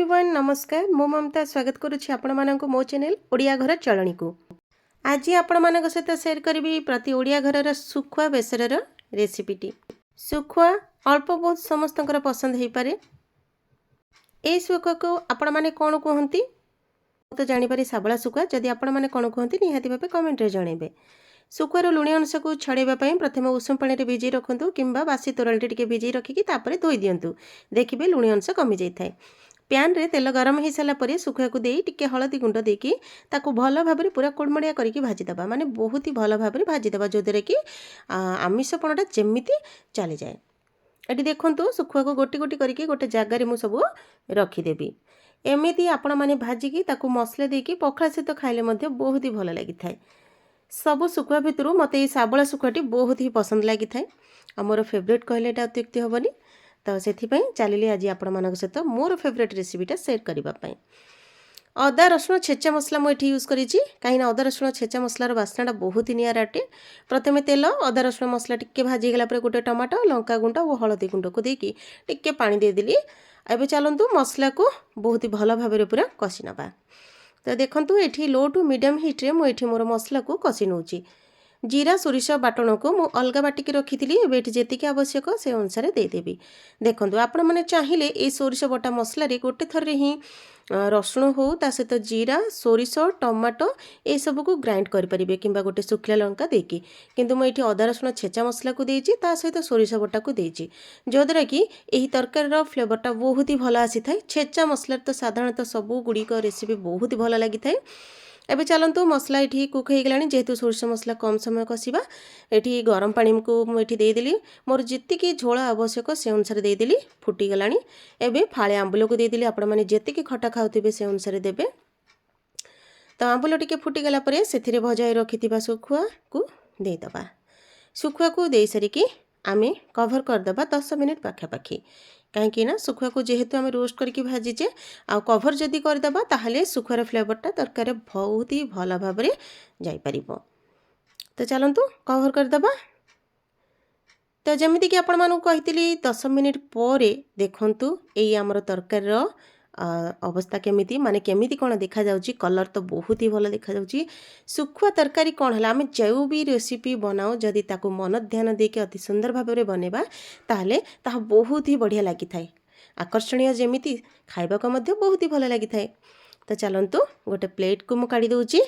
Everyone नमस्कार मु ममता स्वागत करुच्ची आपण मानक मो चैनल ओडिया घर चलणी को। आज आपण मानक सहित शेयर करी प्रति ओडिया घर सुखुआ बेसर रेसिपीटी। सुखुआ अल्प बहुत समस्त पसंद हो पारे। ए सुखुआ को आपण माने कौन कहती तो जानीपारे साबला सुखुआ। जदि आपण माने कौन कहती निहाती भावे कमेंट रे जणेबे। सुखुआर लुणी अंश को छड़ाइबा प्रथम उषुम पानी रे भिजै रखु किंबा बासी तोराणी टिके भिजै रखिकी तापर धोई दिंतु। देखिए लुणी अंश कमी जाए। प्यान रे तेल गरम हो सारापर सुखुआ को दे टिके हलदी गुंड देकी ताकू भल भाव पूरा कुड़मड़िया करके भाजीदे माने बहुत ही भल भाव भाजीदे जो द्वारा कि आमिषपणटा जमी चली जाए। ये देखु सुखुआ को गोटी गोटी करके गोटे जगार मुझे सब रखीदेवी। एमती आपण मैंने भाजिकी ताकू मसला देकी पखाला सहित खाइले बहुत ही भल लगी था। सब सुखुआ भितर मत ये साबला सुखुआटी बहुत ही पसंद लगी था। मोर फेवरेट कहले अत्युक्ति हेनी। तो से चलिए आज आपण मान सहित मोर फेवरेट रेसिपीटा शेयर करने। अदा रसुण छेचा मसला मुझे यूज करी कहीं अदा रसुण छेचा मसलार बास्नाटा बहुत ही निरा अटे। प्रथम तेल अदा रसुण मसला टिके भाजीगला गोटे टमाटो लंका गुंड और हलदी गुंड को देकी टिके पानी देदेली। एबे चलतु मसला को बहुत ही भल भाव पूरा कषि नवा। तो देखु ये लो टू मीडियम हिट्रे मुझे मोर मसला को कषि नौची। जीरा सोरिष बाटण को मु अलग बाटिकी रखी थी जी आवश्यक से अनुसार देदेवी। देखो आपण मैंने चाहिए ये सोरिष बटा मसलार गोटे थर ही रसुण हो ता सहित जीरा सोरिष टमाटो ये सब को ग्राइंड करें कि गोटे सुखला लंका देकी। किंतु मुझे अदा रसुण छेचा मसला को देती ता सहित सोरिष बटा को देती जो द्वारा कि यही तरकार फ्लेवरटा बहुत ही भल आसी था। छेचा मसला तो साधारणतः सब गुड़िक रेसिपी बहुत ही भल लगी था। एबे चलतु मसला ये कुक हो गलानी जेहेतु सोरिष मसला कम समय कषा ये गरम पानी को मुझे देदेली। मोर जी झोल आवश्यक से अनुसार देदेली फुटीगला। एबे फाळे आंबुल को देदेली। आपण मैंने जी खटा खाऊे से अनुसार देवे। तो आंबुल टिके फुटीगला से भजाई रखि सुखुआ को देदबा। सुखुआ को दे सारिकी आमे कभर करदबा 10 मिनिट पाखापाखि। कहीं ना सुखुआ को जेहेतु आम रोस्ट करके भाजीचे आ कभर जदि करदबा ताहले सुखुआर फ्लेवरटा तरकारी बहुत ही भल भाव जापर। तो चलतु कभर करदबा। तो जमीती कि आपण मानू कही 10 मिनिट पर देखंतु यही आमर तरकार अवस्था केमिति माने केमिति कौन देखा जाउची। कलर तो बहुत ही भल देखा जाउची। सुखुआ तरकारी कौन है आम जो भी रेसिपी बनाओ जदि ताकू मन ध्यान देके अति सुंदर भाव में बनवा ताहले ताहा बहुत ही बढ़िया लगी थाए। आकर्षणीय जमीती खाइबा को मध्य बहुत ही भल लगी थाए। तो चलतु गोटे प्लेट को मु काढ़ी दउची।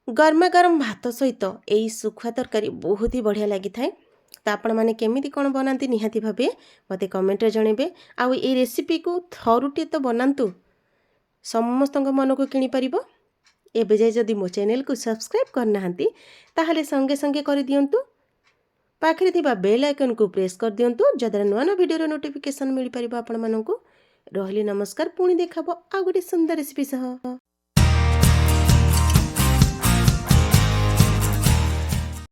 गरमा गरम भात सहित यही सुखुआ तरकारी बहुत ही बढ़िया लगी थाए। तो आपण मैंने केमिति कौन बनाती निहाती भावे मत कमेंट रे जणेबे। आउ ए रेसिपी को थरुटे तो बनातु समस्त मन को किनी परिबो। एबे जाय जदि मो चैनल को सब्सक्राइब करना ताहले संगे संगे कर दियंतु। पाखरे थिबा बेल आइकन को प्रेस कर दियंतु जदरा नुआ नुआ वीडियो नोटिफिकेशन मिल परिबो आपण मानकु। रहली नमस्कार पुणी देखाबो आ गोटे सुंदर रेसिपी सह।